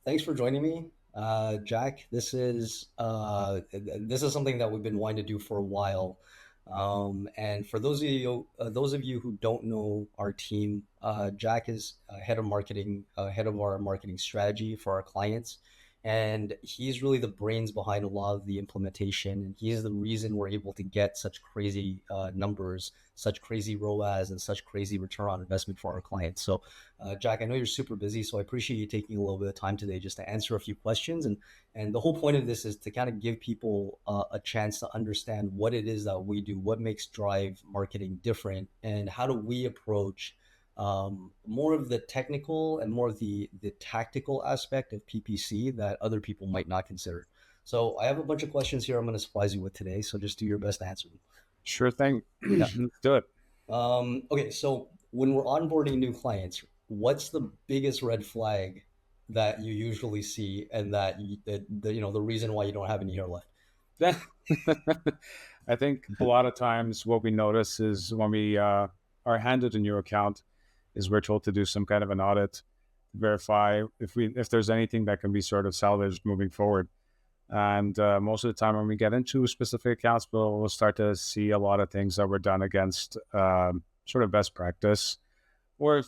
Thanks for joining me, Jack. This is something that we've been wanting to do for a while. And for those of you who don't know our team, Jack is head of marketing, head of our marketing strategy for our clients, and he's really the brains behind a lot of the implementation. And he's the reason we're able to get such crazy numbers, such crazy ROAS, and such crazy return on investment for our clients. So Jack, I know you're super busy, so I appreciate you taking a little bit of time today just to answer a few questions. And the whole point of this is to kind of give people a chance to understand what it is that we do, what makes Drive marketing different, and how do we approach more of the technical and more of the tactical aspect of PPC that other people might not consider. So I have a bunch of questions here I'm going to surprise you with today, so just do your best to answer them. Sure thing. Yeah, let's do it. Okay, so when we're onboarding new clients, what's the biggest red flag that you usually see, and the reason why you don't have any hair left? Yeah. I think a lot of times what we notice is when we are handed a new account, is we're told to do some kind of an audit, to verify if there's anything that can be sort of salvaged moving forward. And most of the time, when we get into specific accounts, we'll start to see a lot of things that were done against sort of best practice, or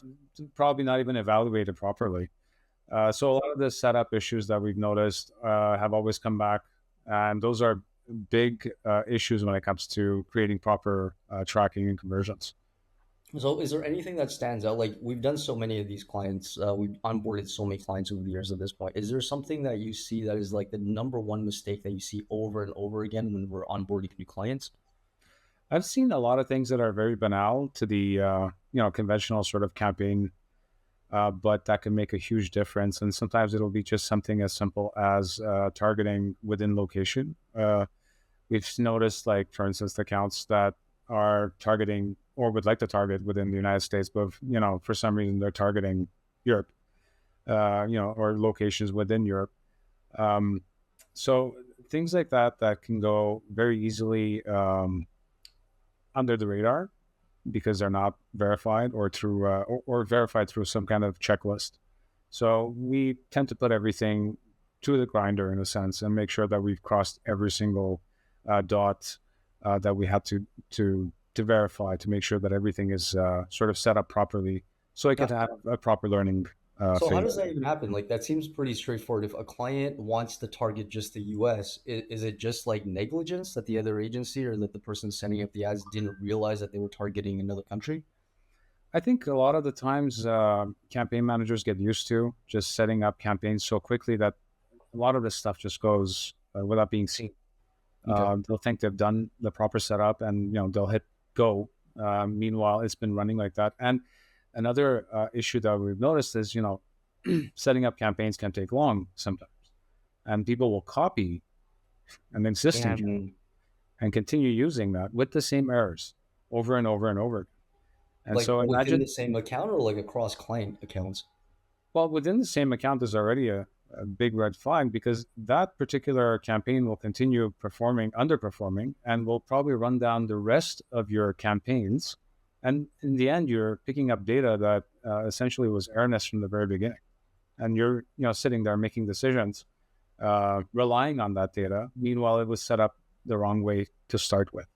probably not even evaluated properly. So a lot of the setup issues that we've noticed have always come back, and those are big issues when it comes to creating proper tracking and conversions. So, is there anything that stands out? Like we've done so many of these clients, we've onboarded so many clients over the years at this point. Is there something that you see that is like the number one mistake that you see over and over again when we're onboarding new clients? I've seen a lot of things that are very banal to the conventional sort of campaign, but that can make a huge difference. And sometimes it'll be just something as simple as targeting within location. We've noticed, like, for instance, the accounts that are targeting or would like to target within the United States, but for some reason they're targeting Europe, or locations within Europe. Um, so things like that can go very easily under the radar because they're not verified or through or verified through some kind of checklist. So we tend to put everything to the grinder in a sense and make sure that we've crossed every single dot that we had to verify to make sure that everything is sort of set up properly, so it can have a proper learning So how phase. does that even happen? Like that seems pretty straightforward. If a client wants to target just the US, is it just like negligence that the other agency or that the person sending up the ads didn't realize that they were targeting another country? I think a lot of the times campaign managers get used to just setting up campaigns so quickly that a lot of this stuff just goes without being seen. Okay. They'll think they've done the proper setup, and they'll hit go. Meanwhile, it's been running like that. And another issue that we've noticed is setting up campaigns can take long sometimes, and people will copy an existing And and continue using that with the same errors over and over and over. And like so within the imagine, same account or like across client accounts? well, within the same account, there's already a big red flag because that particular campaign will continue underperforming, and will probably run down the rest of your campaigns. And in the end, you're picking up data that essentially was erroneous from the very beginning. And you're, sitting there making decisions, relying on that data. Meanwhile, it was set up the wrong way to start with.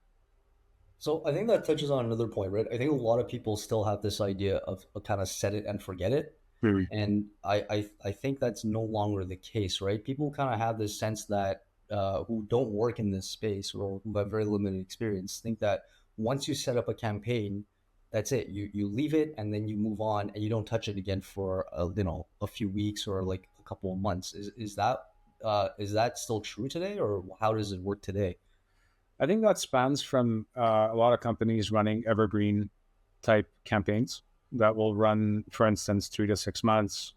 So I think that touches on another point, right? I think a lot of people still have this idea of kind of set it and forget it. Mhm. And I think that's no longer the case, right? People kind of have this sense that who don't work in this space or who have very limited experience think that once you set up a campaign, that's it. You leave it and then you move on and you don't touch it again for a few weeks or like a couple of months. Is that still true today, or how does it work today? I think that spans from a lot of companies running evergreen type campaigns that will run, for instance, 3 to 6 months,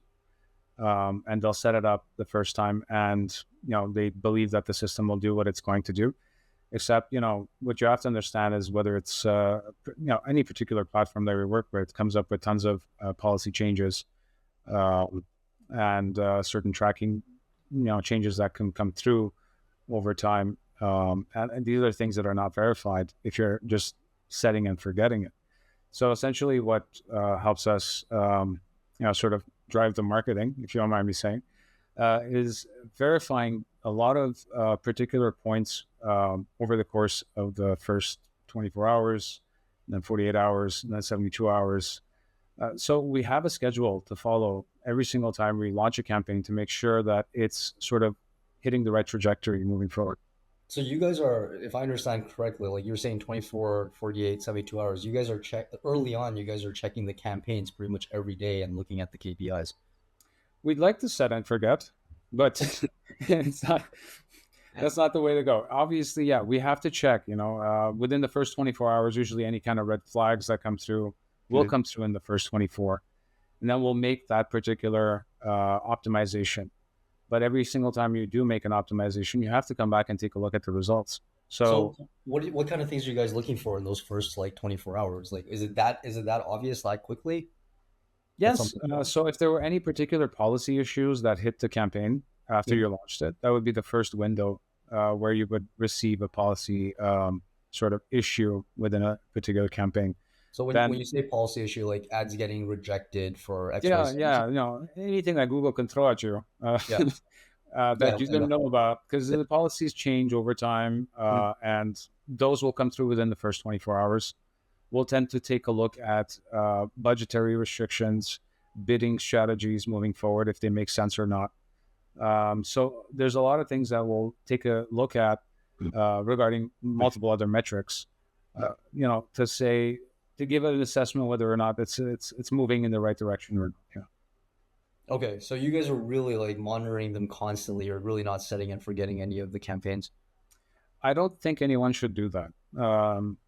and they'll set it up the first time, and they believe that the system will do what it's going to do. Except, what you have to understand is whether it's any particular platform that we work with comes up with tons of policy changes, um, and certain tracking changes that can come through over time. And these are things that are not verified if you're just setting and forgetting it. So essentially, what helps us, sort of drive the marketing, if you don't mind me saying, is verifying a lot of particular points over the course of the first 24 hours, then 48 hours, and then 72 hours. So we have a schedule to follow every single time we launch a campaign to make sure that it's sort of hitting the right trajectory moving forward. So you guys are, if I understand correctly, like you're saying 24, 48, 72 hours, you guys are early on, you guys are checking the campaigns pretty much every day and looking at the KPIs. We'd like to set and forget, but it's not. That's not the way to go. Obviously, yeah, we have to check. Within the first 24 hours, usually any kind of red flags that come through will Mhm. come through in the first 24, and then we'll make that particular optimization. But every single time you do make an optimization, you have to come back and take a look at the results. So So what kind of things are you guys looking for in those first like 24 hours? Like is it that obvious that quickly that yes, something's wrong? so if there were any particular policy issues that hit the campaign after Mhm. you launched it, that would be the first window where you would receive a policy sort of issue within a particular campaign. So when Then you say policy issue, like ads getting rejected for yeah, XYZ reason? yeah, anything that Google can throw at you Yeah. Yeah, that you I didn't know. know about, because the policies change over time, Mhm. and those will come through within the first 24 hours. We'll tend to take a look at budgetary restrictions, bidding strategies moving forward, if they make sense or not. So there's a lot of things that we'll take a look at regarding multiple other metrics, to say, to give it an assessment whether or not it's moving in the right direction or not. Yeah. Okay, so you guys are really like monitoring them constantly. You're really not setting and forgetting any of the campaigns. I don't think anyone should do that.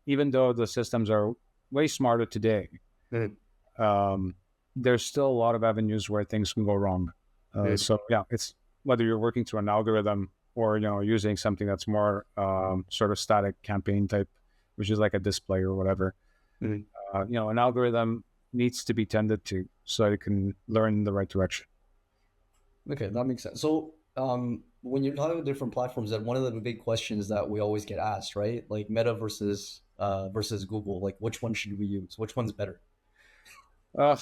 Even though the systems are way smarter today, Mhm. um, there's still a lot of avenues where things can go wrong. Mhm. So yeah, it's whether you're working through an algorithm or using something that's more sort of static campaign type, which is like a display or whatever. Mhm. An algorithm needs to be tended to so it can learn in the right direction. Okay, that makes sense. So, when you're talking about different platforms, that one of the big questions that we always get asked, right? Like Meta versus Google, like which one should we use? Which one's better? Uh,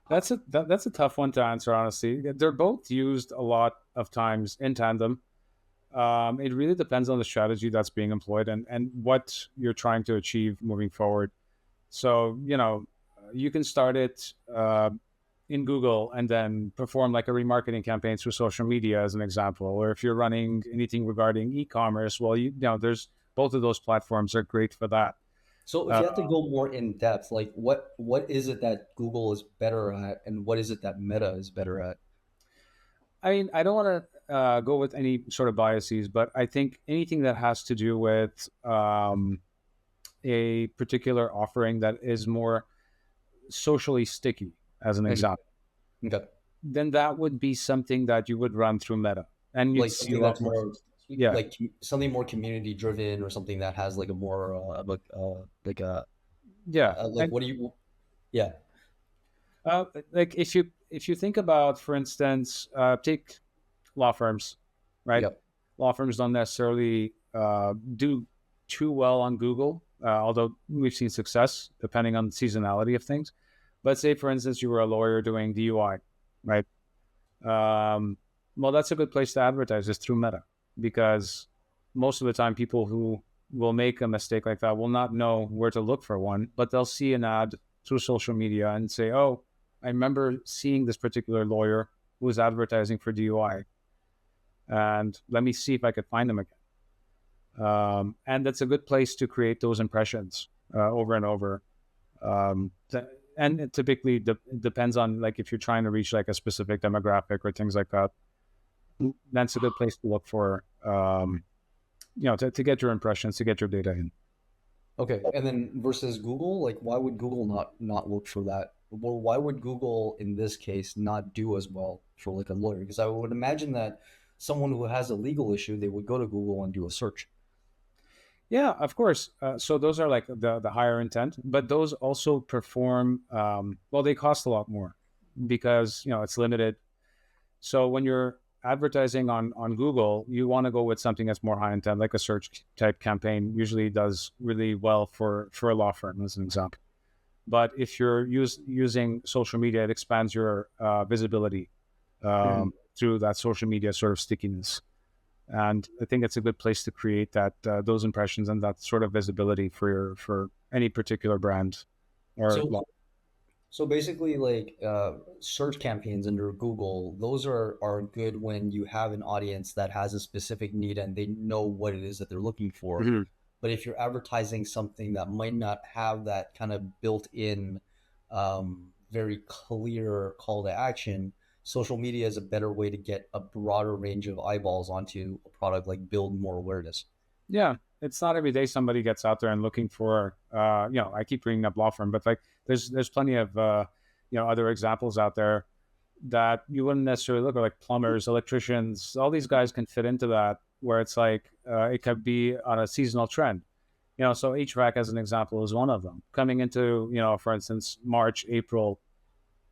that's a tough one to answer. Honestly, they're both used a lot of times in tandem. It really depends on the strategy that's being employed and what you're trying to achieve moving forward. So, you can start it in Google and then perform like a remarketing campaign through social media, as an example. Or if you're running anything regarding e-commerce, well, there's both of those platforms are great for that. So, if Uh, you have to go more in depth, like what is it that Google is better at, and what is it that Meta is better at? I mean, I don't want to go with any sort of biases, but I think anything that has to do with a particular offering that is more socially sticky, as an Mhm. example, Okay, then that would be something that you would run through Meta, and you'd like see a something lot that's more. more Yeah, like something more community driven, or something that has like a more like a yeah, like and what do you? Yeah, like if you think about, for instance, take law firms, right? yeah. Law firms don't necessarily do too well on Google, although we've seen success depending on the seasonality of things. But say, for instance, you were a lawyer doing DUI, right? Um, well, that's a good place to advertise, is through Meta, because most of the time, people who will make a mistake like that will not know where to look for one, but they'll see an ad through social media and say, "Oh, I remember seeing this particular lawyer who was advertising for DUI, and let me see if I could find them again." And that's a good place to create those impressions over and over. And it typically depends on, like, if you're trying to reach like a specific demographic or things like that. That's a good place to look for, to get your impressions, to get your data in. Okay, and then versus Google, like why would Google not look for that? Well, why would Google in this case not do as well for like a lawyer? Because I would imagine that someone who has a legal issue, they would go to Google and do a search. Yeah, of course. So those are like the higher intent, but those also perform well. They cost a lot more because it's limited. So when you're advertising on Google, you want to go with something that's more high intent, like a search type campaign. Usually does really well for a law firm, as an example. But if you're using social media, it expands your visibility Mhm. through that social media sort of stickiness. And I think it's a good place to create that those impressions and that sort of visibility for any particular brand or So So basically, like search campaigns under Google, those are good when you have an audience that has a specific need and they know what it is that they're looking for. Mhm. But if you're advertising something that might not have that kind of built-in, very clear call to action, social media is a better way to get a broader range of eyeballs onto a product, like build more awareness. Yeah, it's not every day somebody gets out there and looking for. I keep bringing up law firm, but like there's plenty of other examples out there that you wouldn't necessarily look at, like plumbers, electricians. All these guys can fit into that, where it's like it could be on a seasonal trend. So HVAC as an example is one of them. Coming into, for instance, March, April,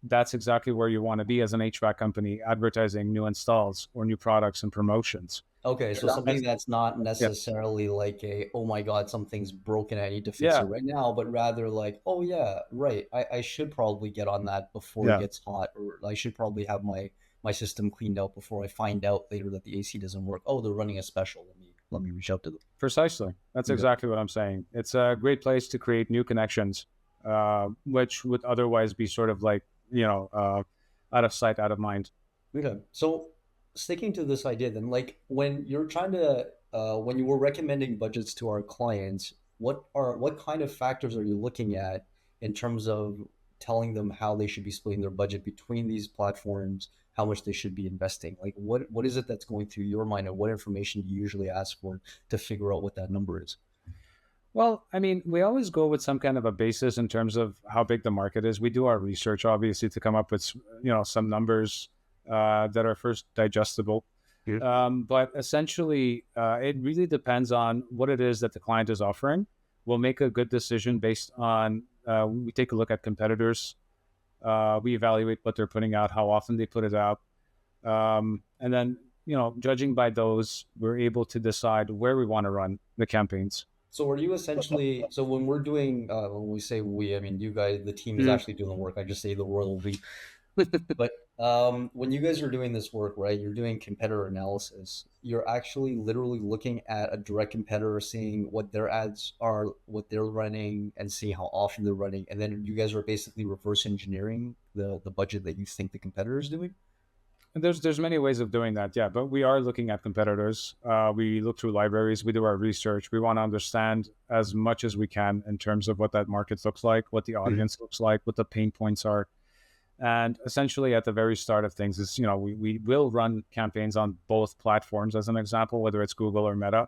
that's exactly where you want to be as an HVAC company, advertising new installs or new products and promotions. Okay, so something that's not Yeah, necessarily like a, oh my God, something's broken, I need to fix yeah, it right now, but rather like, oh yeah, right, I should probably get on that before it yeah. gets hot, or I should probably have my system cleaned out before I find out later that the AC doesn't work. Oh, they're running a special. Let me reach out to them. Precisely. That's Okay. exactly what I'm saying. It's a great place to create new connections, which would otherwise be sort of like, out of sight, out of mind. Okay. So sticking to this idea then, like when you're trying to when you were recommending budgets to our clients, what kind of factors are you looking at in terms of telling them how they should be splitting their budget between these platforms, how much they should be investing? Like what is it that's going through your mind, and what information do you usually ask for to figure out what that number is? Well, I mean, we always go with some kind of a basis in terms of how big the market is. We do our research, obviously, to come up with, some numbers that are first digestible. Yeah. But essentially, it really depends on what it is that the client is offering. We'll make a good decision based on, we take a look at competitors. We evaluate what they're putting out, how often they put it out. And then, judging by those, we're able to decide where we want to run the campaigns. So are you essentially, so when we're doing when we say we, I mean you guys, the team is Mhm. actually doing the work. I just say the royal we. But when you guys are doing this work, right, you're doing competitor analysis. You're actually literally looking at a direct competitor, seeing what their ads are, what they're running, and see how often they're running. And then you guys are basically reverse engineering the budget that you think the competitor is doing. And there's many ways of doing that, yeah. But we are looking at competitors. We look through libraries. We do our research. We want to understand as much as we can in terms of what that market looks like, what the Mhm. audience looks like, what the pain points are. And essentially, at the very start of things, is we will run campaigns on both platforms, as an example, whether it's Google or Meta,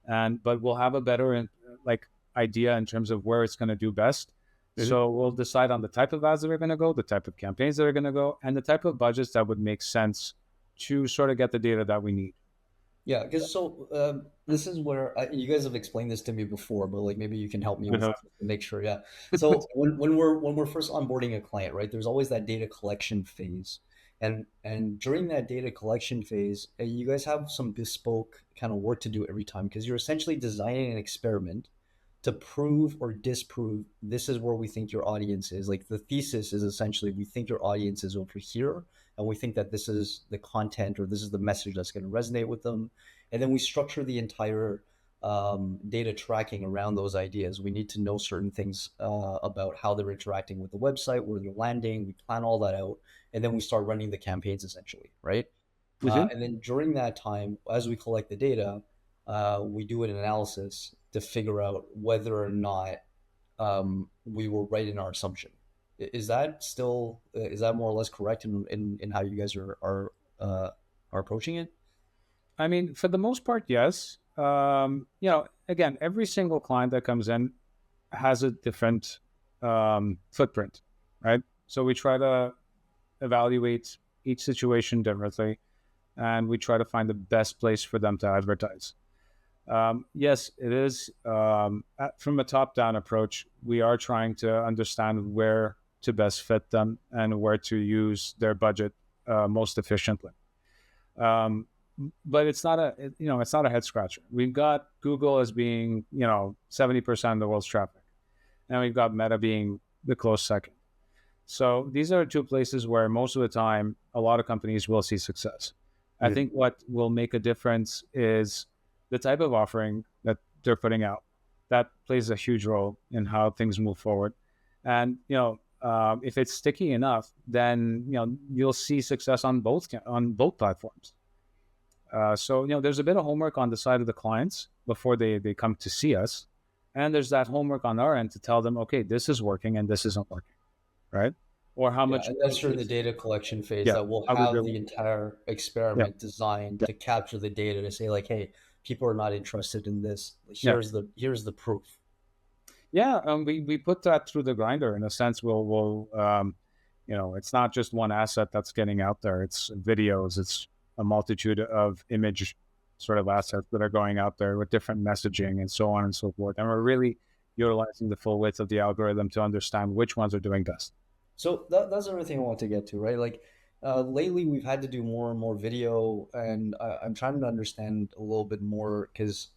and but we'll have a better like idea in terms of where it's going to do best. Mhm. So we'll decide on the type of ads that are going to go, the type of campaigns that are going to go, and the type of budgets that would make sense to sort of get the data that we need. Yeah, because this is where you guys have explained this to me before, but like maybe you can help me with Uh-huh. to make sure. Yeah. So when we're first onboarding a client, right? There's always that data collection phase, and during that data collection phase, you guys have some bespoke kind of work to do every time because you're essentially designing an experiment to prove or disprove this is where we think your audience is. Like the thesis is essentially we think your audience is over here, and we think that this is the content or this is the message that's going to resonate with them. And then we structure the entire data tracking around those ideas. We need to know certain things about how they're interacting with the website, where they're landing. We plan all that out, and then we start running the campaigns essentially, right? Mhm. And then during that time, as we collect the data, we do an analysis to figure out whether or not we were right in our assumption. Is that still is that more or less correct in how you guys are approaching it? I mean, for the most part, yes. Again, every single client that comes in has a different footprint, right? So we try to evaluate each situation differently, and we try to find the best place for them to advertise. Yes, it is from a top-down approach. We are trying to understand where to best fit them and where to use their budget most efficiently. Um, but it's not it's not a head scratcher. We've got Google as being 70% of the world's traffic, and we've got Meta being the close second. So these are two places where most of the time a lot of companies will see success. I Yeah. think what will make a difference is the type of offering that they're putting out. That plays a huge role in how things move forward. And if it's sticky enough, then you'll see success on both platforms. So there's a bit of homework on the side of the clients before they come to see us, and there's that homework on our end to tell them, okay, this is working and this isn't working, right? Or how Yeah, much and that's work during the is data collection phase yeah, that we'll how we have really the entire yeah, experiment designed yeah, to capture the data to say like, hey, people are not interested in this. yeah. Here's the proof. Yeah, we put that through the grinder in a sense. It's not just one asset that's getting out there. It's videos. It's a multitude of image sort of assets that are going out there with different messaging and so on and so forth. And we're really utilizing the full width of the algorithm to understand which ones are doing best. So that's another thing I want to get to, right? Like lately, we've had to do more and more video, and I'm trying to understand a little bit more because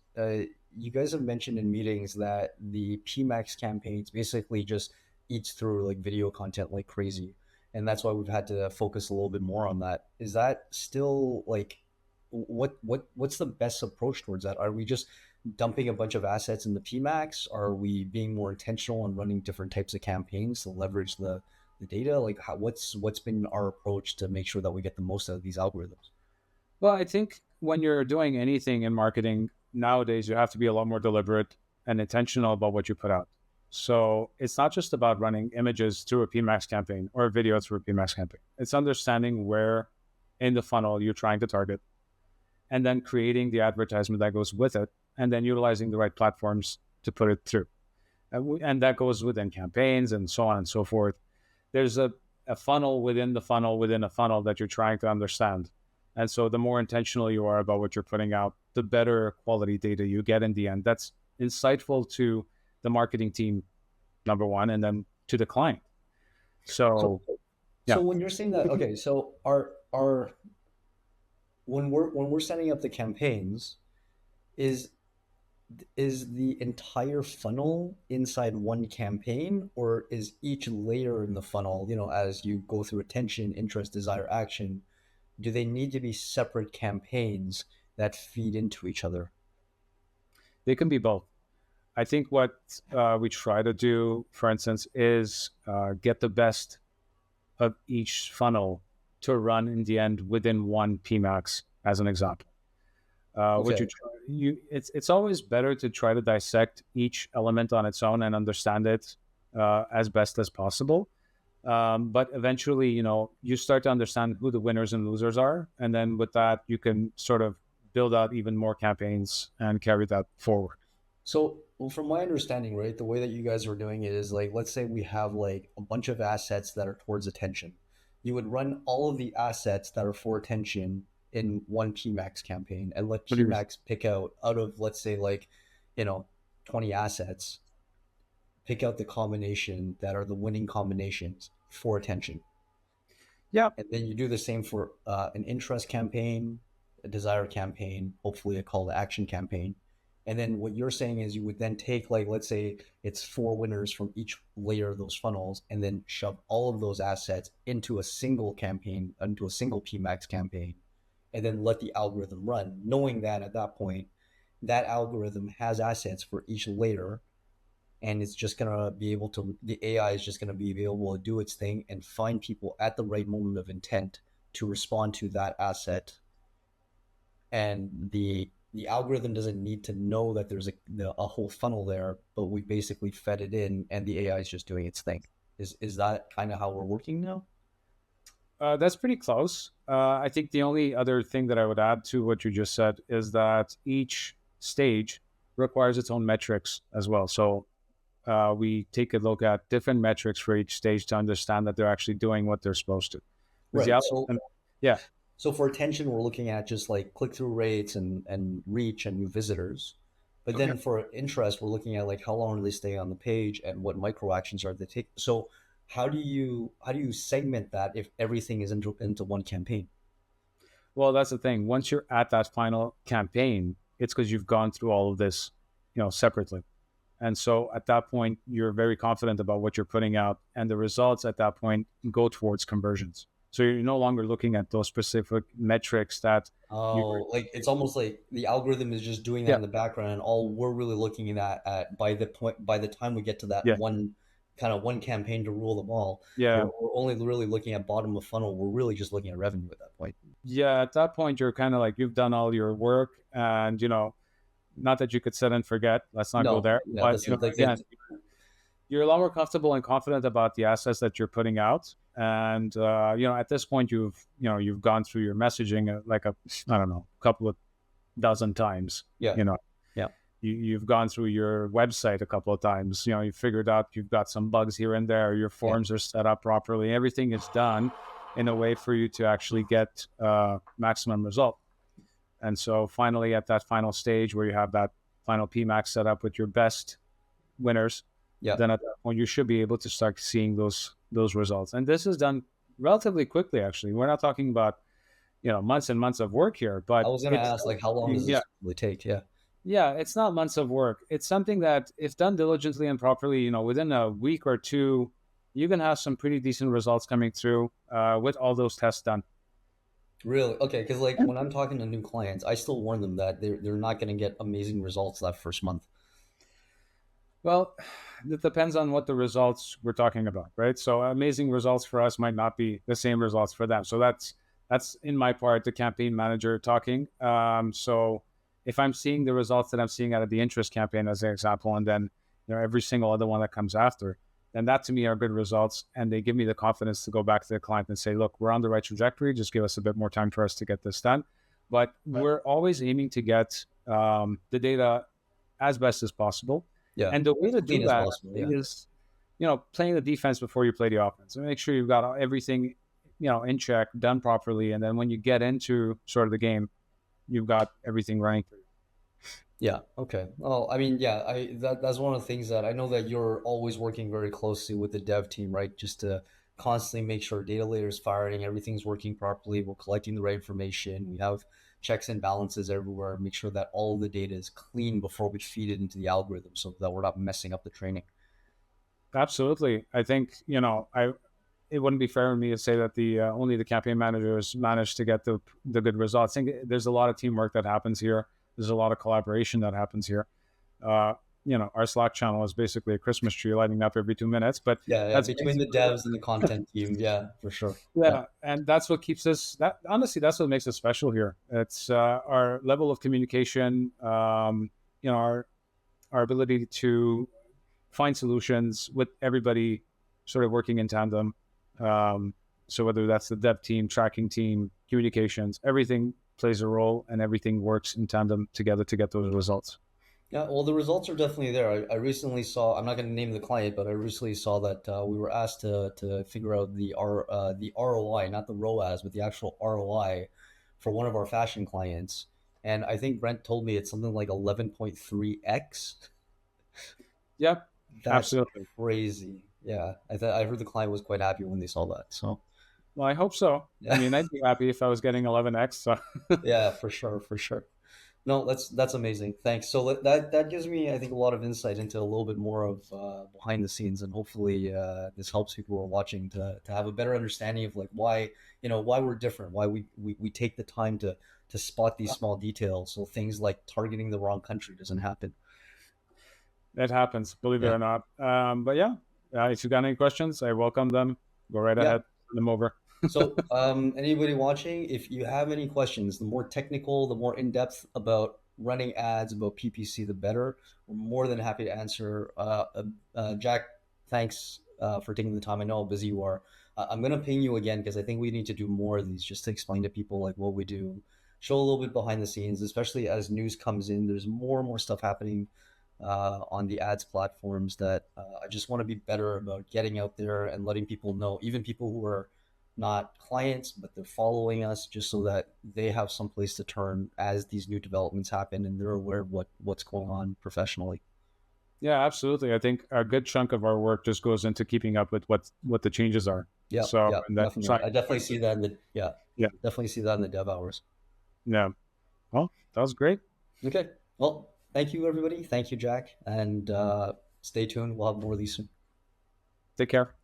you guys have mentioned in meetings that the PMAX campaigns basically just eats through like video content like crazy, and that's why we've had to focus a little bit more on that. Is that still like what's the best approach towards that? Are we just dumping a bunch of assets in the PMAX? Are we being more intentional on running different types of campaigns to leverage the data? Like what's been our approach to make sure that we get the most out of these algorithms? Well, I think when you're doing anything in marketing nowadays, you have to be a lot more deliberate and intentional about what you put out. So it's not just about running images through a PMAX campaign or a video through a PMAX campaign. It's understanding where in the funnel you're trying to target and then creating the advertisement that goes with it and then utilizing the right platforms to put it through. And that goes within campaigns and so on and so forth. There's a funnel within the funnel within a funnel that you're trying to understand. And so the more intentional you are about what you're putting out, the better quality data you get in the end. That's insightful to the marketing team, number one, and then to the client. So So, so yeah, when you're saying that, okay, so our when we're setting up the campaigns, is is the entire funnel inside one campaign, or is each layer in the funnel, as you go through attention, interest, desire, action, do they need to be separate campaigns that feed into each other? they can be both. I think what we try to do, for instance, is get the best of each funnel to run in the end within one PMAX, as an example. What you Okay. try, you it's always better to try to dissect each element on its own and understand it as best as possible. But eventually, you start to understand who the winners and losers are, and then with that, you can sort of build out even more campaigns and carry that forward. So, well, from my understanding, right, the way that you guys are doing it is like, let's say we have like a bunch of assets that are towards attention. You would run all of the assets that are for attention in one PMAX campaign and let What do you mean? PMAX pick out of, let's say, like, you know, 20 assets, pick out the combination that are the winning combinations for attention. Yeah, And then you do the same for an interest campaign, a desire campaign, hopefully a call to action campaign. And then what you're saying is you would then take, like, let's say it's four winners from each layer of those funnels and then shove all of those assets into a single campaign, into a single PMAX campaign, and then let the algorithm run, knowing that at that point, that algorithm has assets for each layer, and it's just gonna be able to, the AI is just gonna be able to do its thing and find people at the right moment of intent to respond to that asset. And the algorithm doesn't need to know that there's a whole funnel there, but we basically fed it in and the AI is just doing its thing. Is that kind of how we're working now? that's pretty close. I think the only other thing that I would add to what you just said is that each stage requires its own metrics as well. So we take a look at different metrics for each stage to understand that they're actually doing what they're supposed to. Because Right. So yeah, so for attention, we're looking at just like click through rates and reach and new visitors. But okay. then for interest, we're looking at like how long do they stay on the page and what micro actions are they take. So how do you segment that if everything is into one campaign? Well, that's the thing. Once you're at that final campaign, it's because you've gone through all of this, separately. And so at that point, you're very confident about what you're putting out, and the results at that point go towards conversions. So you're no longer looking at those specific metrics that you were. Oh, like it's almost like the algorithm is just doing that Yeah, in the background, and all we're really looking at by the time we get to that yeah, one campaign to rule them all, yeah, we're only really looking at bottom of funnel. We're really just looking at revenue at that point. yeah. At that point, you're kind of like you've done all your work, and not that you could set and forget. Let's not go No, there. yeah, But that's it. Like again, you're a lot more comfortable and confident about the assets that you're putting out. And at this point, you've gone through your messaging like I don't know, a couple of dozen times. yeah, You know, yeah, you've gone through your website a couple of times. You figured out you've got some bugs here and there. Your yeah, forms are set up properly. Everything is done in a way for you to actually get maximum result. And so finally, at that final stage where you have that final PMAX set up with your best winners, yeah. then at that point you should be able to start seeing those results. And this is done relatively quickly. Actually, we're not talking about months and months of work here, I but was gonna it's ask, like, how long does yeah, this really take? Yeah. yeah, it's not months of work. It's something that, if done diligently and properly, within a week or two, you can have some pretty decent results coming through with all those tests done. Really? Okay, because like when I'm talking to new clients, I still warn them that they're not going to get amazing results that first month. Well, it depends on what the results we're talking about, right? So amazing results for us might not be the same results for them. So that's in my part, the campaign manager talking. So if I'm seeing the results that I'm seeing out of the interest campaign as an example, and then every single other one that comes after, then that to me are good results, and they give me the confidence to go back to the client and say, look, we're on the right trajectory. Just give us a bit more time for us to get this done. But Right. we're always aiming to get the data as best as possible. Yeah. And the way As to do clean as that possible. Yeah. is, playing the defense before you play the offense, and make sure you've got everything, in check, done properly. And then when you get into sort of the game, you've got everything running for you. Yeah. Okay. Well, I mean, yeah, that's one of the things that I know that you're always working very closely with the dev team, right? Just to constantly make sure data layer is firing, everything's working properly, we're collecting the right information, we have checks and balances everywhere, make sure that all the data is clean before we feed it into the algorithm so that we're not messing up the training. Absolutely. I think, it wouldn't be fair of me to say that the only the campaign managers managed to get the good results. I think there's a lot of teamwork that happens here. There's a lot of collaboration that happens here. Uh, our Slack channel is basically a Christmas tree lighting up every 2 minutes, but Yeah, yeah, that's between the basically devs and the content team, yeah, for sure. Yeah, yeah, and that's what keeps us. That honestly, that's what makes us special here. It's our level of communication. Our ability to find solutions with everybody sort of working in tandem. So whether that's the dev team, tracking team, communications, everything plays a role, and everything works in tandem together to get those results. yeah. Well, the results are definitely there. I recently saw. I'm not going to name the client, but I recently saw that we were asked to figure out the ROI, not the ROAS, but the actual ROI for one of our fashion clients. And I think Brent told me it's something like 11.3x. Yep, That's absolutely. crazy. Yeah, I heard the client was quite happy when they saw that. So Well, I hope so. I yeah, mean, I'd be happy if I was getting 11x. So yeah, for sure, for sure. No, that's amazing. Thanks. So that gives me, I think, a lot of insight into a little bit more of behind the scenes, and hopefully this helps people who are watching to have a better understanding of like why why we're different, why we take the time to spot these small details, so things like targeting the wrong country doesn't happen. it happens, believe it Yeah. or not. But yeah, if you got any questions, I welcome them. Go right Yeah. ahead, send them over. So, anybody watching, if you have any questions, the more technical, the more in depth about running ads, about PPC, the better. We're more than happy to answer. Jack, thanks for taking the time. I know how busy you are. I'm gonna ping you again because I think we need to do more of these just to explain to people like what we do, show a little bit behind the scenes, especially as news comes in. There's more and more stuff happening on the ads platforms that I just want to be better about getting out there and letting people know, even people who are not clients, but they're following us just so that they have some place to turn as these new developments happen and they're aware of what's going on professionally. Yeah, absolutely. I think a good chunk of our work just goes into keeping up with what the changes are. Yeah, So, yeah, and then definitely. trying I to definitely fix see it. that in the yeah, Yeah, definitely see that in the dev hours. yeah. Well, that was great. Okay. Well, Thank you, everybody. Thank you, Jack. And stay tuned. We'll have more of these soon. Take care.